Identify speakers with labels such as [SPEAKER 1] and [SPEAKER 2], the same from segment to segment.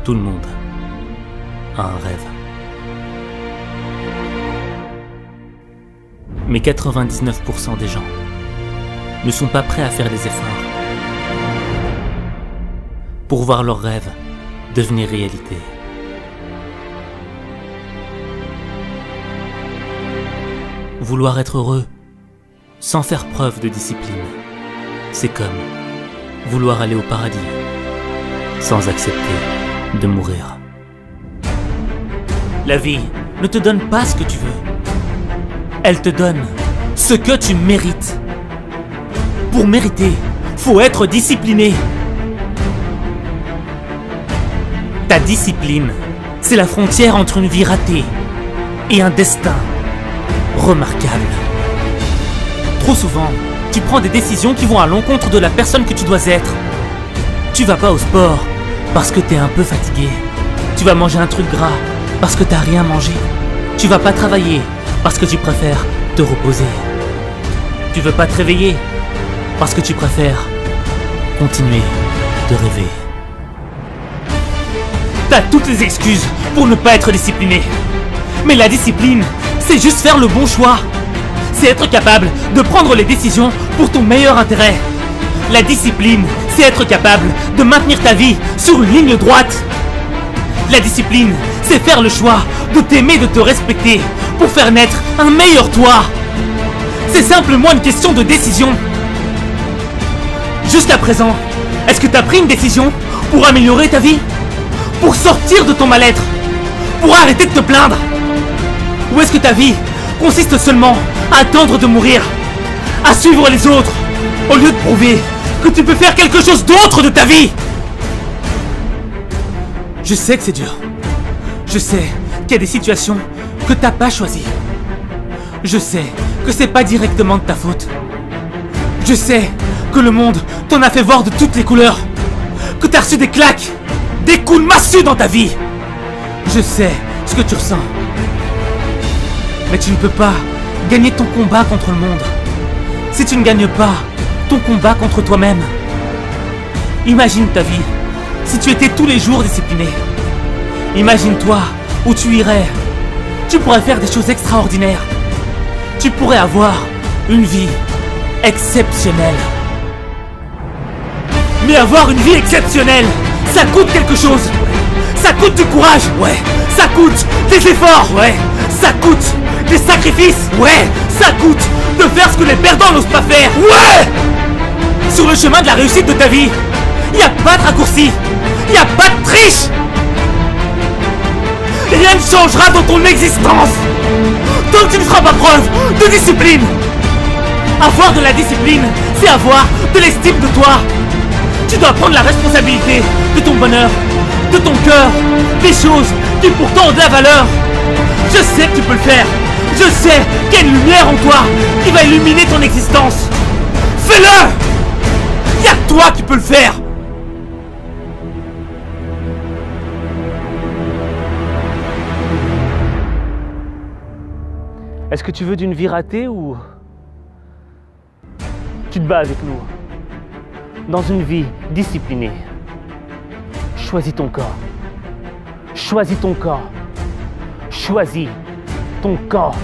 [SPEAKER 1] Tout le monde a un rêve. Mais 99% des gens ne sont pas prêts à faire des efforts pour voir leurs rêves devenir réalité. Vouloir être heureux sans faire preuve de discipline, c'est comme vouloir aller au paradis sans accepter de mourir. La vie ne te donne pas ce que tu veux. Elle te donne ce que tu mérites. Pour mériter, faut être discipliné. Ta discipline, c'est la frontière entre une vie ratée et un destin remarquable. Trop souvent, tu prends des décisions qui vont à l'encontre de la personne que tu dois être. Tu vas pas au sport parce que t'es un peu fatigué. Tu vas manger un truc gras parce que t'as rien mangé. Tu vas pas travailler parce que tu préfères te reposer. Tu veux pas te réveiller parce que tu préfères continuer de rêver. T'as toutes les excuses pour ne pas être discipliné. Mais la discipline, c'est juste faire le bon choix. C'est être capable de prendre les décisions pour ton meilleur intérêt. La discipline, c'est être capable de maintenir ta vie sur une ligne droite. La discipline, c'est faire le choix de t'aimer, de te respecter pour faire naître un meilleur toi. C'est simplement une question de décision. Jusqu'à présent, est-ce que tu as pris une décision pour améliorer ta vie? Pour sortir de ton mal-être? Pour arrêter de te plaindre? Ou est-ce que ta vie consiste seulement à attendre de mourir, à suivre les autres, au lieu de prouver que tu peux faire quelque chose d'autre de ta vie? Je sais que c'est dur. Je sais qu'il y a des situations que t'as pas choisies. Je sais que c'est pas directement de ta faute. Je sais que le monde t'en a fait voir de toutes les couleurs. Que t'as reçu des claques, des coups de massue dans ta vie. Je sais ce que tu ressens. Mais tu ne peux pas gagner ton combat contre le monde si tu ne gagnes pas ton combat contre toi-même. Imagine ta vie si tu étais tous les jours discipliné. Imagine-toi où tu irais. Tu pourrais faire des choses extraordinaires. Tu pourrais avoir une vie exceptionnelle. Mais avoir une vie exceptionnelle, ça coûte quelque chose. Ça coûte du courage. Ouais. Ça coûte des efforts. Ouais. Ça coûte des sacrifices. Ouais. Ça coûte de faire ce que les perdants n'osent pas faire. Ouais. Sur le chemin de la réussite de ta vie, il n'y a pas de raccourci. Il n'y a pas de triche. Rien ne changera dans ton existence tant que tu ne feras pas preuve de discipline. Avoir de la discipline, c'est avoir de l'estime de toi. Tu dois prendre la responsabilité de ton bonheur, de ton cœur, des choses qui pourtant ont de la valeur. Je sais que tu peux le faire. Je sais qu'il y a une lumière en toi qui va illuminer ton existence. Fais-le. Il n'y a que toi qui peux le faire. Est-ce que tu veux d'une vie ratée ou tu te bats avec nous dans une vie disciplinée? Choisis ton corps. Choisis ton corps. Choisis ton corps.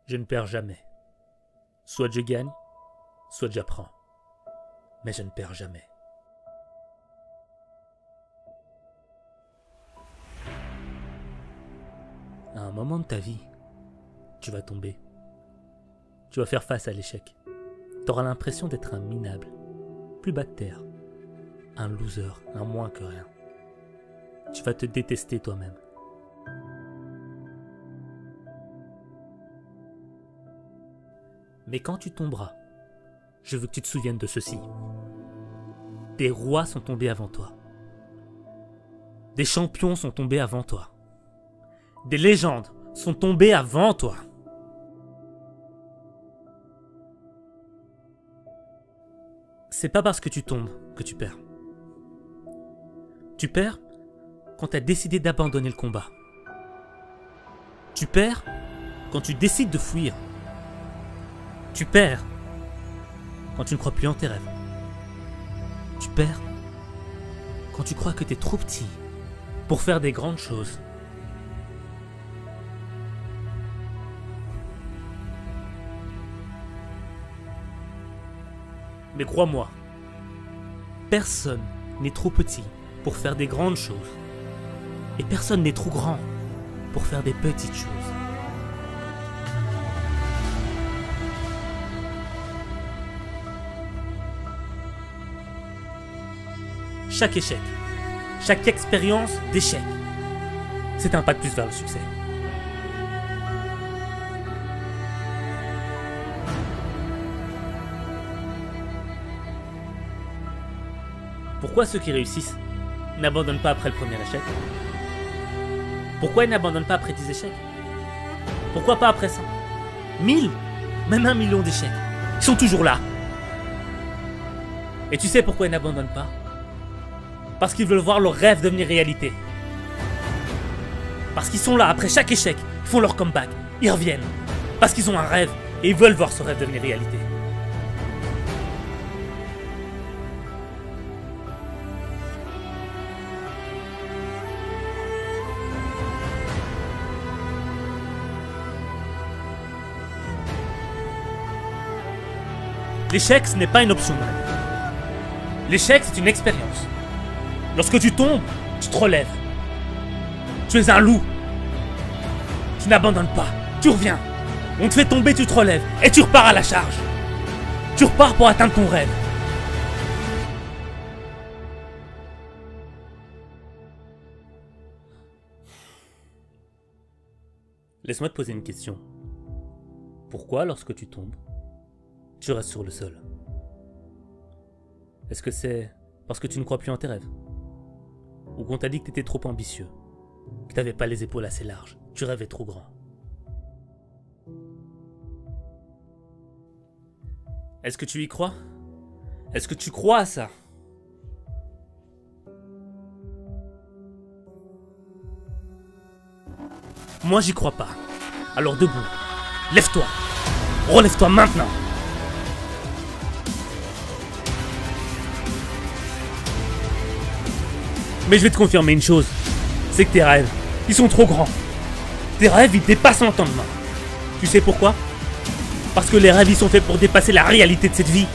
[SPEAKER 1] Je ne perds jamais. Soit je gagne, soit j'apprends. Mais je ne perds jamais. À un moment de ta vie, tu vas tomber. Tu vas faire face à l'échec. Tu auras l'impression d'être un minable, plus bas de terre, un loser, un moins que rien. Tu vas te détester toi-même. Mais quand tu tomberas, je veux que tu te souviennes de ceci. Des rois sont tombés avant toi. Des champions sont tombés avant toi. Des légendes sont tombées avant toi. C'est pas parce que tu tombes que tu perds. Tu perds quand tu as décidé d'abandonner le combat. Tu perds quand tu décides de fuir. Tu perds quand tu ne crois plus en tes rêves. Tu perds quand tu crois que tu es trop petit pour faire des grandes choses. Mais crois-moi, personne n'est trop petit pour faire des grandes choses. Et personne n'est trop grand pour faire des petites choses. Chaque échec, chaque expérience d'échec, c'est un pas de plus vers le succès. Pourquoi ceux qui réussissent n'abandonnent pas après le premier échec? Pourquoi ils n'abandonnent pas après 10 échecs? Pourquoi pas après 100? 1000? Même 1 million d'échecs. Ils sont toujours là. Et tu sais pourquoi ils n'abandonnent pas? Parce qu'ils veulent voir leur rêve devenir réalité. Parce qu'ils sont là après chaque échec, ils font leur comeback, ils reviennent. Parce qu'ils ont un rêve et ils veulent voir ce rêve devenir réalité. L'échec, ce n'est pas une option. L'échec, c'est une expérience. Lorsque tu tombes, tu te relèves. Tu es un loup. Tu n'abandonnes pas. Tu reviens. On te fait tomber, tu te relèves. Et tu repars à la charge. Tu repars pour atteindre ton rêve. Laisse-moi te poser une question. Pourquoi, lorsque tu tombes, tu restes sur le sol? Est-ce que c'est parce que tu ne crois plus en tes rêves? Ou qu'on t'a dit que tu étais trop ambitieux? Que tu n'avais pas les épaules assez larges? Tu rêvais trop grand? Est-ce que tu y crois? Est-ce que tu crois à ça? Moi, j'y crois pas. Alors debout. Lève-toi. Relève-toi maintenant. Mais je vais te confirmer une chose, c'est que tes rêves, ils sont trop grands. Tes rêves, ils dépassent l'entendement. Tu sais pourquoi? Parce que les rêves, ils sont faits pour dépasser la réalité de cette vie.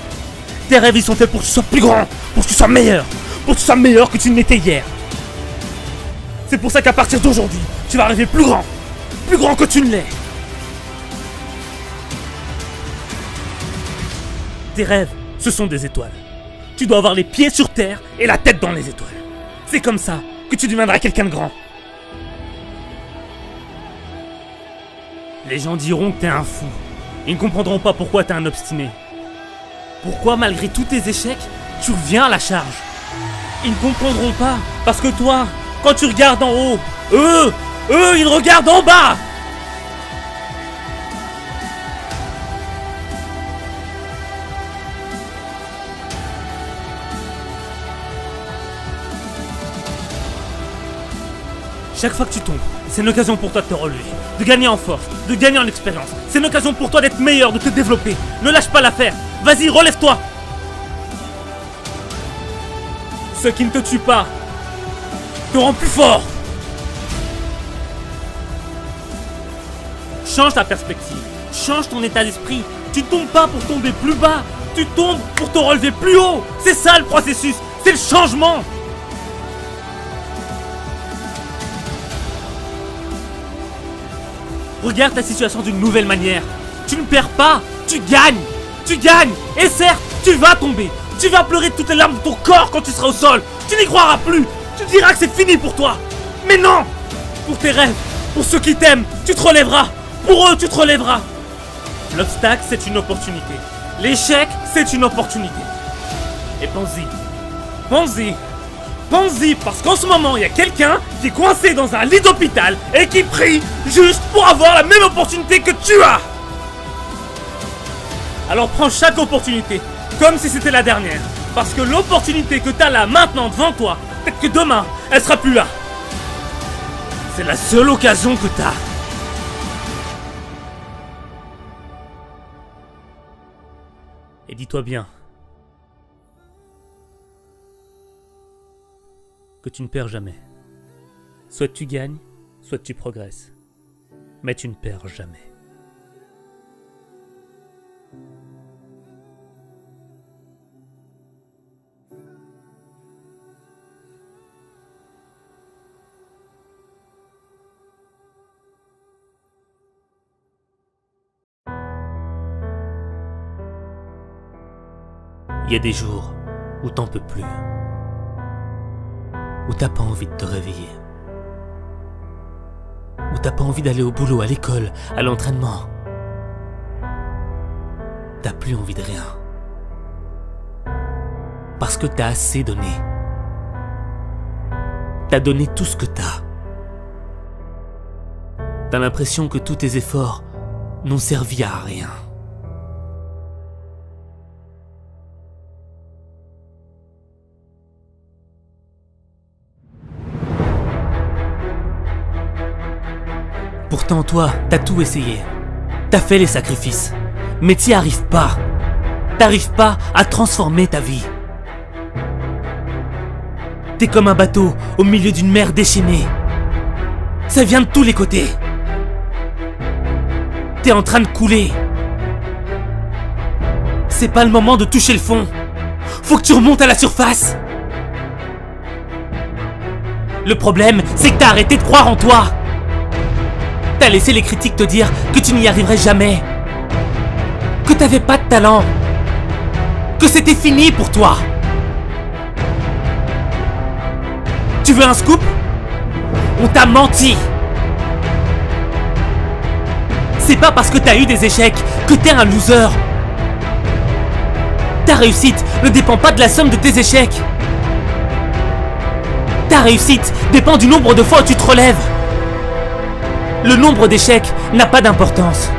[SPEAKER 1] Tes rêves, ils sont faits pour que tu sois plus grand, pour que tu sois meilleur, pour que tu sois meilleur que tu ne l'étais hier. C'est pour ça qu'à partir d'aujourd'hui, tu vas rêver plus grand que tu ne l'es. Tes rêves, ce sont des étoiles. Tu dois avoir les pieds sur terre et la tête dans les étoiles. C'est comme ça que tu deviendras quelqu'un de grand. Les gens diront que t'es un fou. Ils ne comprendront pas pourquoi t'es un obstiné. Pourquoi, malgré tous tes échecs, tu reviens à la charge. Ils ne comprendront pas, parce que toi, quand tu regardes en haut, eux, ils regardent en bas. Chaque fois que tu tombes, c'est une occasion pour toi de te relever, de gagner en force, de gagner en expérience. C'est une occasion pour toi d'être meilleur, de te développer. Ne lâche pas l'affaire. Vas-y, relève-toi. Ce qui ne te tue pas te rend plus fort. Change ta perspective, change ton état d'esprit. Tu ne tombes pas pour tomber plus bas, tu tombes pour te relever plus haut. C'est ça le processus, c'est le changement. Regarde ta situation d'une nouvelle manière. Tu ne perds pas, tu gagnes. Tu gagnes. Et certes, tu vas tomber. Tu vas pleurer toutes les larmes de ton corps quand tu seras au sol. Tu n'y croiras plus. Tu diras que c'est fini pour toi. Mais non. Pour tes rêves, pour ceux qui t'aiment, tu te relèveras. Pour eux, tu te relèveras. L'obstacle, c'est une opportunité. L'échec, c'est une opportunité. Et pense-y. Pense-y. Pense-y, parce qu'en ce moment, il y a quelqu'un qui est coincé dans un lit d'hôpital et qui prie juste pour avoir la même opportunité que tu as. Alors prends chaque opportunité Comme si c'était la dernière. Parce que l'opportunité que t'as là, maintenant, devant toi, peut-être que demain, elle sera plus là. C'est la seule occasion que t'as. Et dis-toi bien que tu ne perds jamais. Soit tu gagnes, soit tu progresses. Mais tu ne perds jamais. Il y a des jours où t'en peux plus, où t'as pas envie de te réveiller, où t'as pas envie d'aller au boulot, à l'école, à l'entraînement. T'as plus envie de rien. Parce que t'as assez donné. T'as donné tout ce que t'as. T'as l'impression que tous tes efforts n'ont servi à rien. Pourtant toi, t'as tout essayé. T'as fait les sacrifices. Mais t'y arrives pas. T'arrives pas à transformer ta vie. T'es comme un bateau au milieu d'une mer déchaînée. Ça vient de tous les côtés. T'es en train de couler. C'est pas le moment de toucher le fond. Faut que tu remontes à la surface. Le problème, c'est que t'as arrêté de croire en toi. T'as laissé les critiques te dire que tu n'y arriverais jamais. Que t'avais pas de talent. Que c'était fini pour toi. Tu veux un scoop? On t'a menti. C'est pas parce que t'as eu des échecs que t'es un loser. Ta réussite ne dépend pas de la somme de tes échecs. Ta réussite dépend du nombre de fois où tu te relèves. Le nombre d'échecs n'a pas d'importance.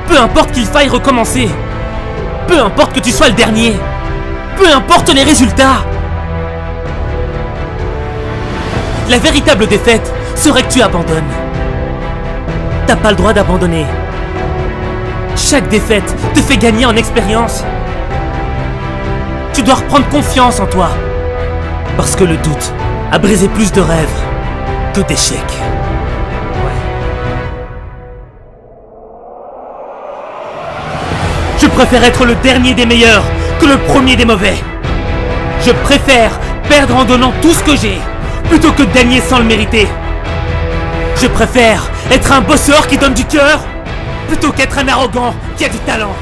[SPEAKER 1] Peu importe qu'il faille recommencer. Peu importe que tu sois le dernier. Peu importe les résultats. La véritable défaite serait que tu abandonnes. T'as pas le droit d'abandonner. Chaque défaite te fait gagner en expérience. Tu dois reprendre confiance en toi. Parce que le doute a brisé plus de rêves que d'échecs. Je préfère être le dernier des meilleurs que le premier des mauvais. Je préfère perdre en donnant tout ce que j'ai, plutôt que de gagner sans le mériter. Je préfère être un bosseur qui donne du cœur, plutôt qu'être un arrogant qui a du talent.